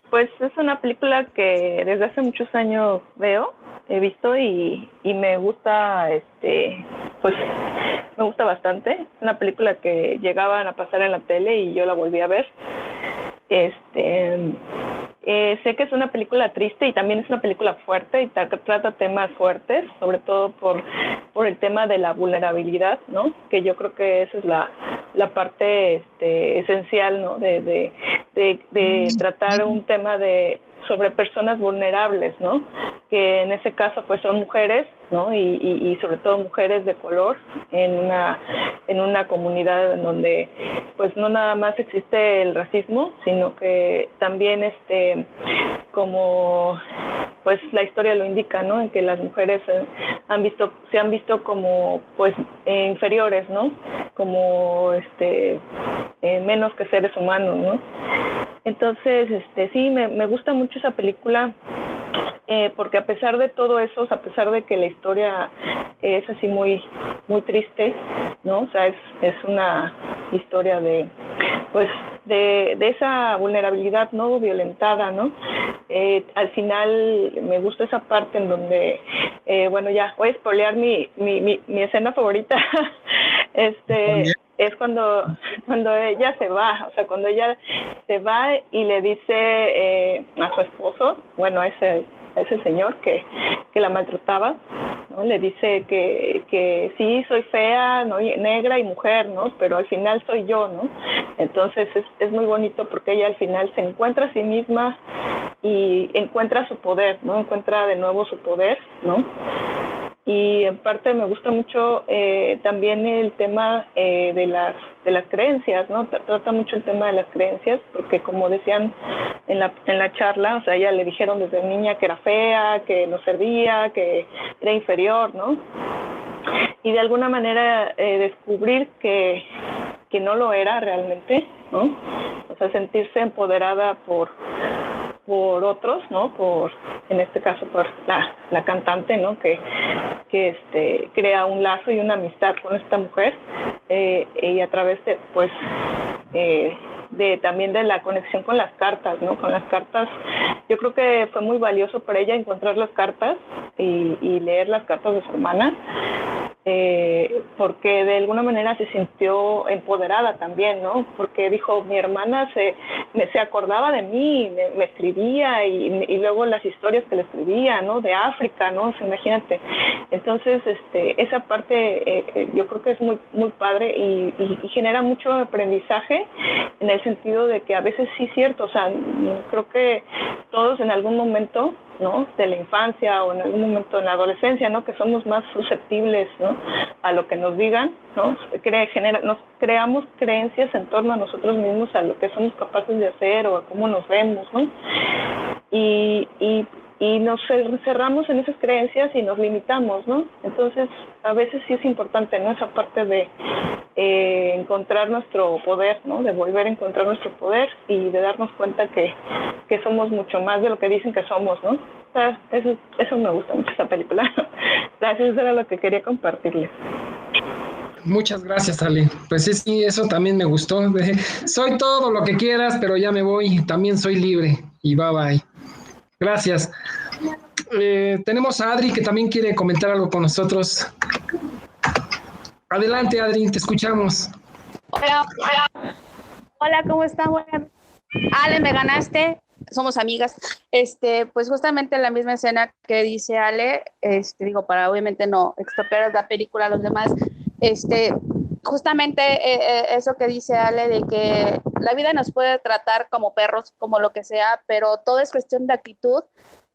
Pues es una película que desde hace muchos años he visto y me gusta, pues me gusta bastante. Es una película que llegaban a pasar en la tele y yo la volví a ver. Sé que es una película triste y también es una película fuerte y trata temas fuertes, sobre todo por el tema de la vulnerabilidad, ¿no? Que yo creo que esa es la parte esencial, ¿no? De tratar un tema sobre personas vulnerables, ¿no? Que en ese caso pues son mujeres, ¿no? Y sobre todo mujeres de color en una comunidad en donde pues no nada más existe el racismo, sino que también como pues la historia lo indica, ¿no? En que las mujeres se han visto como pues inferiores, ¿no? Como menos que seres humanos, ¿no? Entonces, sí, me gusta mucho esa película porque a pesar de todo eso, a pesar de que la historia es así muy, muy triste, ¿no? O sea, es una historia de esa vulnerabilidad no violentada, ¿no? Al final me gusta esa parte en donde, bueno, ya voy a spoilear mi escena favorita. es cuando ella se va, o sea, cuando ella se va y le dice a su esposo, bueno, a ese señor que la maltrataba, ¿no? Le dice que sí, soy fea, ¿no? Negra y mujer, ¿no? Pero al final soy yo, ¿no? Entonces es muy bonito porque ella al final se encuentra a sí misma y encuentra su poder, ¿no? Encuentra de nuevo su poder, ¿no? Y en parte me gusta mucho también el tema de las creencias, ¿no? Trata mucho el tema de las creencias, porque como decían en la charla, o sea, ella le dijeron desde niña que era fea, que no servía, que era inferior, ¿no? Y de alguna manera descubrir que no lo era realmente, ¿no? O sea, sentirse empoderada por otros, ¿no? En este caso por la cantante, ¿no? Que crea un lazo y una amistad con esta mujer y a través de, pues, también de la conexión con las cartas, ¿no? Con las cartas, yo creo que fue muy valioso para ella encontrar las cartas y leer las cartas de su hermana. Porque de alguna manera se sintió empoderada también, ¿no? Porque dijo, mi hermana se acordaba de mí, me escribía y luego las historias que le escribía, ¿no? De África, ¿no? O sea, imagínate. Entonces, esa parte yo creo que es muy, muy padre y genera mucho aprendizaje en el sentido de que a veces sí es cierto, o sea, creo que todos en algún momento, ¿no? De la infancia o en algún momento en la adolescencia, ¿no? Que somos más susceptibles, ¿no? A lo que nos digan, ¿no? Nos creamos creencias en torno a nosotros mismos, a lo que somos capaces de hacer o a cómo nos vemos, ¿no? Y nos cerramos en esas creencias y nos limitamos, ¿no? Entonces, a veces sí es importante, ¿no? Esa parte de encontrar nuestro poder, ¿no? De volver a encontrar nuestro poder y de darnos cuenta que somos mucho más de lo que dicen que somos, ¿no? O sea, eso me gusta mucho, esta película. Gracias, eso era lo que quería compartirles. Muchas gracias, Ale. Pues sí, eso también me gustó. Soy todo lo que quieras, pero ya me voy. También soy libre. Y bye bye. Gracias. Tenemos a Adri que también quiere comentar algo con nosotros. Adelante, Adri, te escuchamos. Hola, ¿cómo están? Ale, me ganaste. Somos amigas. Pues justamente la misma escena que dice Ale, digo, para obviamente no estropear la película a los demás, justamente eso que dice Ale de que la vida nos puede tratar como perros, como lo que sea, pero todo es cuestión de actitud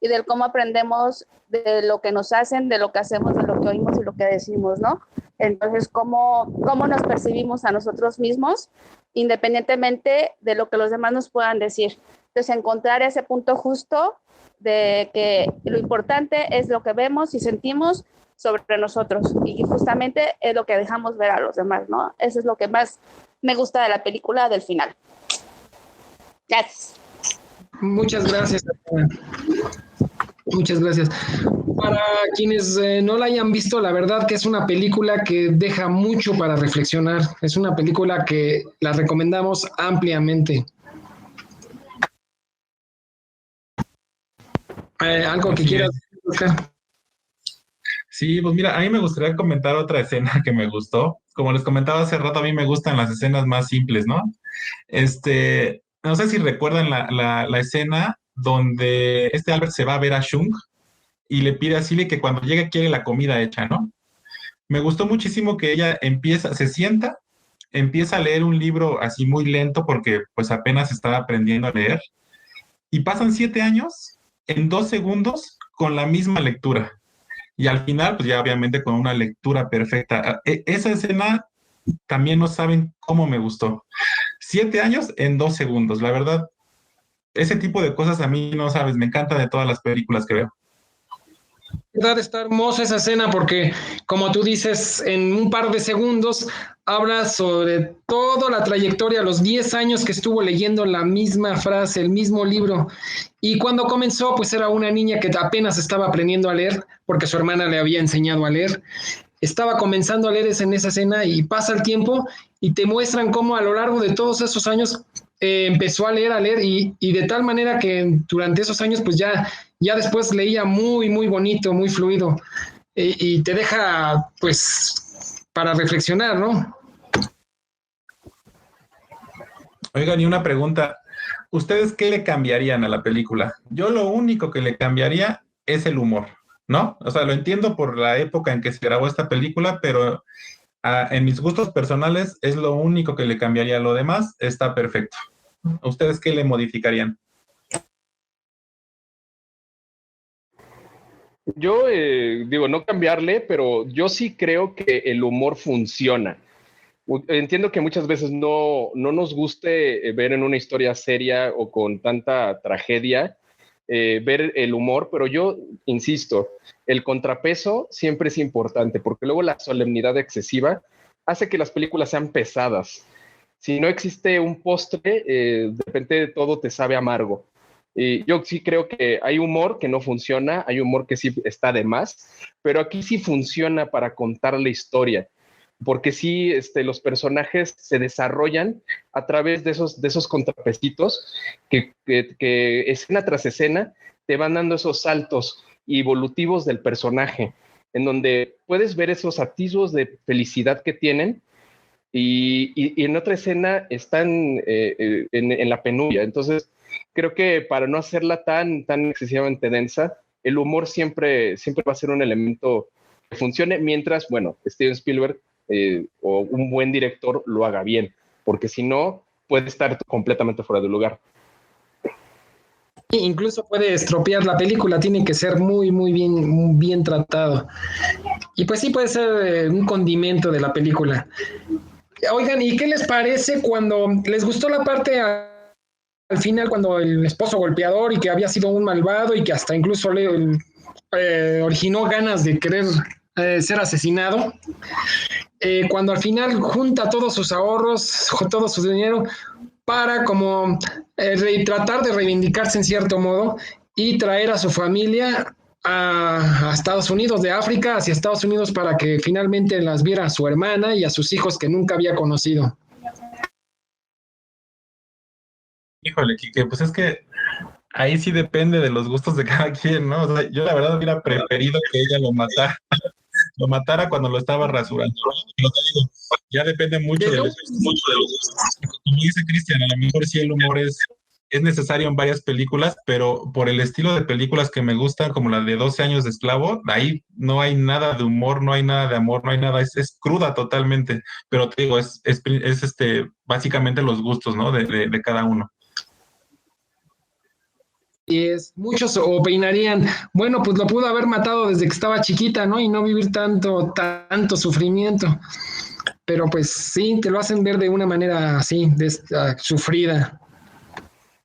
y del cómo aprendemos de lo que nos hacen, de lo que hacemos, de lo que oímos y lo que decimos, ¿no? Entonces, cómo nos percibimos a nosotros mismos, independientemente de lo que los demás nos puedan decir. Entonces, encontrar ese punto justo de que lo importante es lo que vemos y sentimos sobre nosotros y justamente es lo que dejamos ver a los demás, ¿no? Eso es lo que más me gusta de la película del final. Gracias. Muchas gracias. Muchas gracias. Para quienes no la hayan visto, la verdad que es una película que deja mucho para reflexionar. Es una película que la recomendamos ampliamente. ¿Algo que quieras decir, Oscar? Sí, pues mira, a mí me gustaría comentar otra escena que me gustó. Como les comentaba hace rato, a mí me gustan las escenas más simples, ¿no? No sé si recuerdan la escena donde Albert se va a ver a Shung y le pide a Silly que cuando llegue quiere la comida hecha, ¿no? Me gustó muchísimo que ella se sienta, empieza a leer un libro así muy lento porque pues apenas estaba aprendiendo a leer y pasan 7 años en 2 segundos con la misma lectura. Y al final, pues ya obviamente con una lectura perfecta. Esa escena también no saben cómo me gustó. 7 años en 2 segundos. La verdad, ese tipo de cosas a mí, no sabes, me encanta de todas las películas que veo. La verdad está hermosa esa escena porque, como tú dices, en un par de segundos habla sobre toda la trayectoria, los 10 años que estuvo leyendo la misma frase, el mismo libro. Y cuando comenzó, pues era una niña que apenas estaba aprendiendo a leer porque su hermana le había enseñado a leer. Estaba comenzando a leer en esa escena y pasa el tiempo y te muestran cómo a lo largo de todos esos años empezó a leer y de tal manera que durante esos años pues ya después leía muy, muy bonito, muy fluido y te deja pues para reflexionar, ¿no? Oigan, y una pregunta. ¿Ustedes qué le cambiarían a la película? Yo lo único que le cambiaría es el humor, ¿no? O sea, lo entiendo por la época en que se grabó esta película, pero en mis gustos personales es lo único que le cambiaría. Lo demás está perfecto. ¿Ustedes qué le modificarían? Yo digo, no cambiarle, pero yo sí creo que el humor funciona. Entiendo que muchas veces no nos guste ver en una historia seria o con tanta tragedia, ver el humor, pero yo insisto, el contrapeso siempre es importante, porque luego la solemnidad excesiva hace que las películas sean pesadas. Si no existe un postre, de repente todo te sabe amargo. Y yo sí creo que hay humor que no funciona, hay humor que sí está de más, pero aquí sí funciona para contar la historia, porque sí los personajes se desarrollan a través de esos contrapesitos que escena tras escena te van dando esos saltos evolutivos del personaje, en donde puedes ver esos atisbos de felicidad que tienen y en otra escena están en la penuria. Entonces, creo que para no hacerla tan excesivamente densa, el humor siempre va a ser un elemento que funcione mientras, bueno, Steven Spielberg o un buen director lo haga bien, porque si no, puede estar completamente fuera de lugar. Incluso puede estropear la película, tiene que ser muy bien tratado. Y pues sí puede ser un condimento de la película. Oigan, ¿y qué les parece cuando les gustó la parte al final, cuando el esposo golpeador y que había sido un malvado y que hasta incluso le originó ganas de querer ser asesinado? Cuando al final junta todos sus ahorros, todo su dinero para como tratar de reivindicarse en cierto modo y traer a su familia a Estados Unidos, de África hacia Estados Unidos, para que finalmente las viera a su hermana y a sus hijos que nunca había conocido. Híjole, Quique, pues es que ahí sí depende de los gustos de cada quien, ¿no? O sea, yo la verdad hubiera preferido que ella lo matara cuando lo estaba rasurando, ¿no? Pero te digo, ya depende mucho de los gustos. Como dice Cristian, a lo mejor sí el humor es necesario en varias películas, pero por el estilo de películas que me gustan, como la de 12 años de esclavo, ahí no hay nada de humor, no hay nada de amor, no hay nada, es cruda totalmente, pero te digo, es básicamente los gustos, ¿no? De cada uno. Y muchos opinarían, bueno, pues lo pudo haber matado desde que estaba chiquita, ¿no? Y no vivir tanto sufrimiento. Pero pues sí, te lo hacen ver de una manera así, sufrida.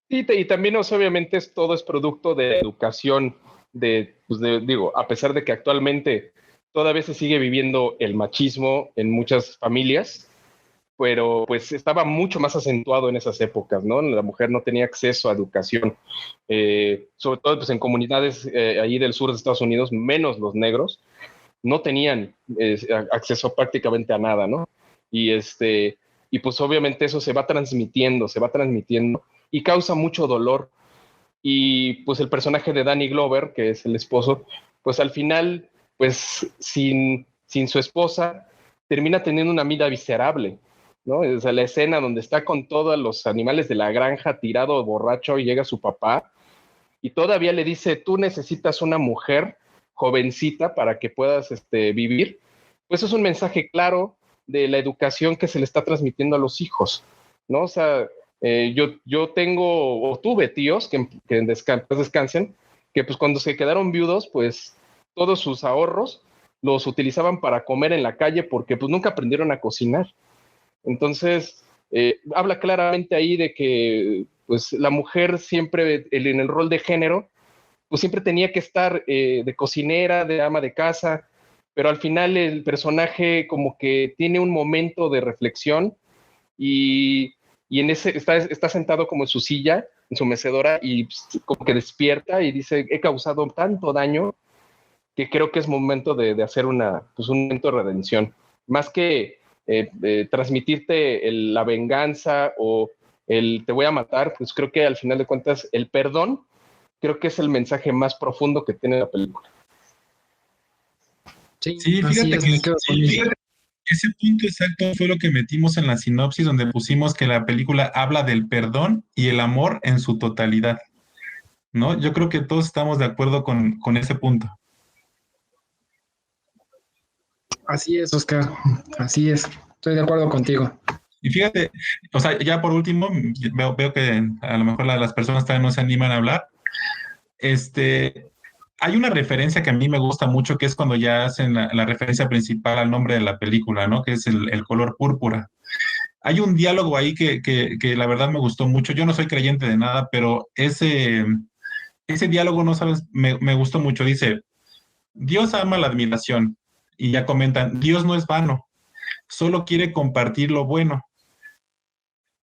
Y también, obviamente, todo es producto de educación, digo, a pesar de que actualmente todavía se sigue viviendo el machismo en muchas familias, pero pues estaba mucho más acentuado en esas épocas, ¿no? La mujer no tenía acceso a educación, sobre todo pues en comunidades ahí del sur de Estados Unidos, menos los negros, no tenían acceso prácticamente a nada, ¿no? Y pues obviamente eso se va transmitiendo y causa mucho dolor. Y pues el personaje de Danny Glover, que es el esposo, pues al final, pues sin su esposa, termina teniendo una vida miserable, ¿no? O sea, la escena donde está con todos los animales de la granja tirado borracho y llega su papá y todavía le dice, tú necesitas una mujer jovencita para que puedas vivir. Pues es un mensaje claro de la educación que se le está transmitiendo a los hijos, ¿no? O sea, yo tengo o tuve tíos que descansen, que pues cuando se quedaron viudos, pues todos sus ahorros los utilizaban para comer en la calle porque pues nunca aprendieron a cocinar. Entonces, habla claramente ahí de que pues la mujer siempre en el rol de género, pues siempre tenía que estar de cocinera, de ama de casa, pero al final el personaje como que tiene un momento de reflexión y en ese está sentado como en su silla, en su mecedora, y como que despierta y dice, he causado tanto daño que creo que es momento de hacer un momento de redención. Más que transmitirte la venganza o el te voy a matar, pues creo que al final de cuentas el perdón creo que es el mensaje más profundo que tiene la película. Sí, fíjate ese punto exacto fue lo que metimos en la sinopsis, donde pusimos que la película habla del perdón y el amor en su totalidad, ¿no? Yo creo que todos estamos de acuerdo con ese punto. Así es, Oscar. Así es. Estoy de acuerdo contigo. Y fíjate, o sea, ya por último, veo que a lo mejor las personas todavía no se animan a hablar. Hay una referencia que a mí me gusta mucho, que es cuando ya hacen la referencia principal al nombre de la película, ¿no? Que es el color púrpura. Hay un diálogo ahí que la verdad me gustó mucho. Yo no soy creyente de nada, pero ese diálogo, no sabes, me gustó mucho. Dice, Dios ama la admiración. Y ya comentan, Dios no es vano, solo quiere compartir lo bueno.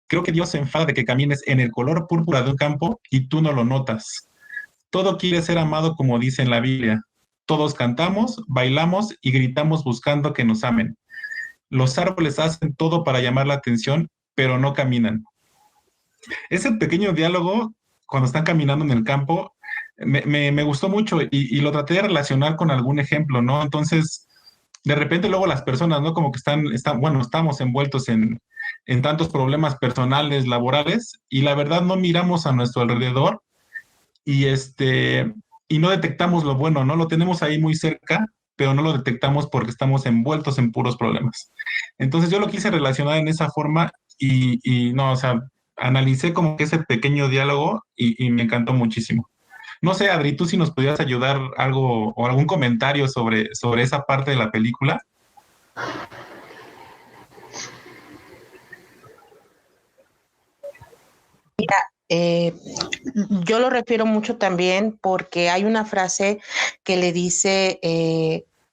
Creo que Dios se enfada de que camines en el color púrpura de un campo y tú no lo notas. Todo quiere ser amado como dice en la Biblia. Todos cantamos, bailamos y gritamos buscando que nos amen. Los árboles hacen todo para llamar la atención, pero no caminan. Ese pequeño diálogo, cuando están caminando en el campo, me gustó mucho y lo traté de relacionar con algún ejemplo, ¿no? Entonces, de repente luego las personas, ¿no? Como que estamos envueltos en tantos problemas personales, laborales, y la verdad no miramos a nuestro alrededor y y no detectamos lo bueno, ¿no? Lo tenemos ahí muy cerca, pero no lo detectamos porque estamos envueltos en puros problemas. Entonces yo lo quise relacionar en esa forma y no, o sea, analicé como que ese pequeño diálogo y me encantó muchísimo. No sé, Adri, tú si nos pudieras ayudar algo o algún comentario sobre esa parte de la película. Mira, yo lo refiero mucho también porque hay una frase que le dice,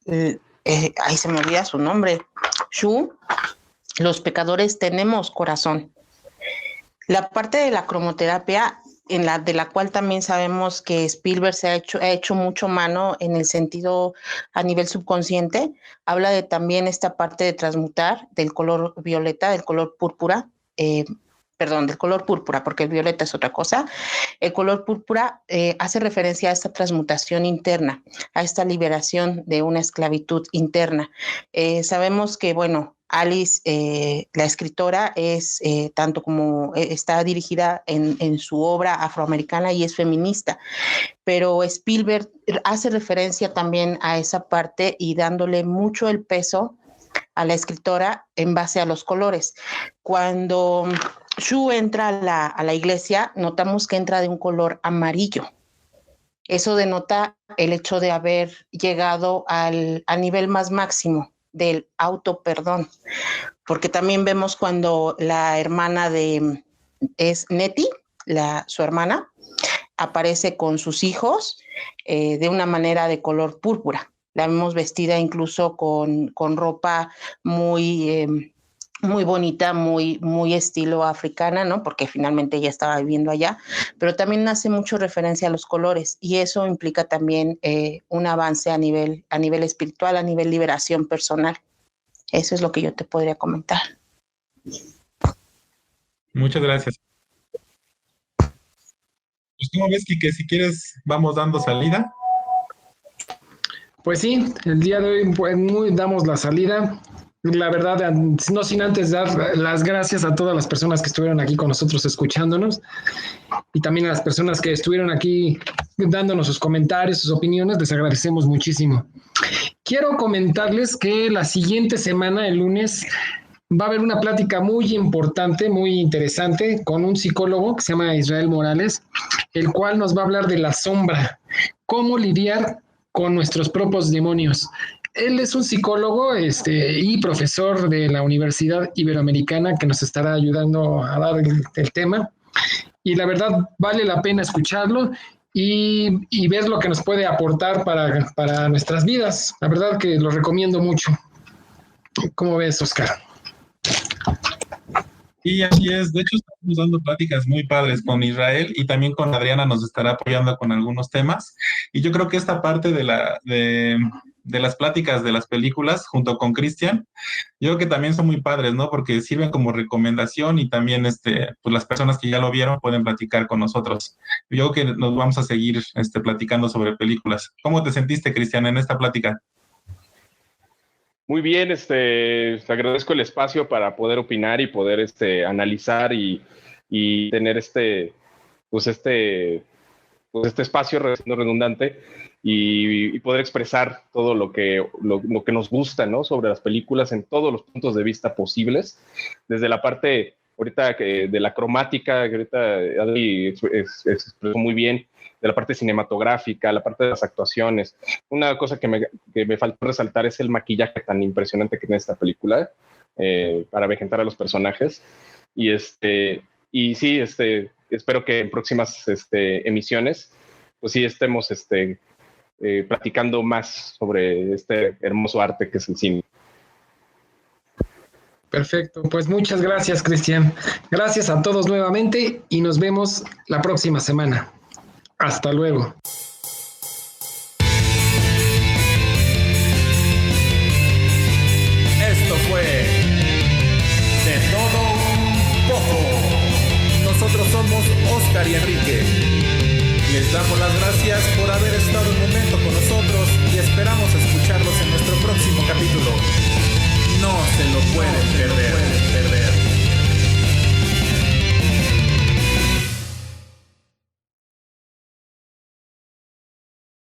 ahí se me olvida su nombre, Shu, los pecadores tenemos corazón. La parte de la cromoterapia, de la cual también sabemos que Spielberg ha hecho mucho mano en el sentido a nivel subconsciente, habla de también esta parte de transmutar del color violeta, del color púrpura, del color púrpura, porque el violeta es otra cosa. El color púrpura hace referencia a esta transmutación interna, a esta liberación de una esclavitud interna. Sabemos que, bueno, Alice, la escritora, es tanto como está dirigida en su obra afroamericana y es feminista, pero Spielberg hace referencia también a esa parte y dándole mucho el peso a la escritora en base a los colores. Cuando Shu entra a la iglesia, notamos que entra de un color amarillo. Eso denota el hecho de haber llegado al nivel más máximo del auto perdón, porque también vemos cuando la hermana es Nettie, su hermana, aparece con sus hijos de una manera de color púrpura. La vemos vestida incluso con ropa muy bonita, muy estilo africana, ¿no? Porque finalmente ella estaba viviendo allá, pero también hace mucho referencia a los colores y eso implica también un avance a nivel espiritual, a nivel liberación personal. Eso es lo que yo te podría comentar. Muchas gracias. Pues, ¿cómo ves, Quique? Si quieres, vamos dando salida. Pues sí, el día de hoy pues, damos la salida. La verdad, no sin antes dar las gracias a todas las personas que estuvieron aquí con nosotros escuchándonos y también a las personas que estuvieron aquí dándonos sus comentarios, sus opiniones, les agradecemos muchísimo. Quiero comentarles que la siguiente semana, el lunes, va a haber una plática muy importante, muy interesante, con un psicólogo que se llama Israel Morales, el cual nos va a hablar de la sombra, cómo lidiar con nuestros propios demonios. Él es un psicólogo y profesor de la Universidad Iberoamericana que nos estará ayudando a dar el tema. Y la verdad vale la pena escucharlo y ver lo que nos puede aportar para nuestras vidas. La verdad que lo recomiendo mucho. ¿Cómo ves, Oscar? Sí, así es. De hecho, estamos dando pláticas muy padres con Israel y también con Adriana nos estará apoyando con algunos temas. Y yo creo que esta parte de las pláticas de las películas junto con Cristian, yo creo que también son muy padres, ¿no? Porque sirven como recomendación y también pues las personas que ya lo vieron pueden platicar con nosotros. Yo creo que nos vamos a seguir platicando sobre películas. ¿Cómo te sentiste, Cristian, en esta plática? Muy bien, te agradezco el espacio para poder opinar y poder analizar y tener este espacio siendo redundante y poder expresar todo lo que nos gusta, ¿no? Sobre las películas en todos los puntos de vista posibles, desde la parte ahorita de la cromática, que ahorita Adri expresó muy bien, de la parte cinematográfica, la parte de las actuaciones. Una cosa que me faltó resaltar es el maquillaje tan impresionante que tiene esta película para avejentar a los personajes. Y sí, espero que en próximas emisiones, pues sí estemos platicando más sobre este hermoso arte que es el cine. Perfecto, pues muchas gracias, Cristian. Gracias a todos nuevamente y nos vemos la próxima semana. Hasta luego. Esto fue De Todo Un Poco. Nosotros somos Oscar y Enrique. Les damos las gracias por haber estado un momento con nosotros y esperamos escucharlos en nuestro próximo capítulo.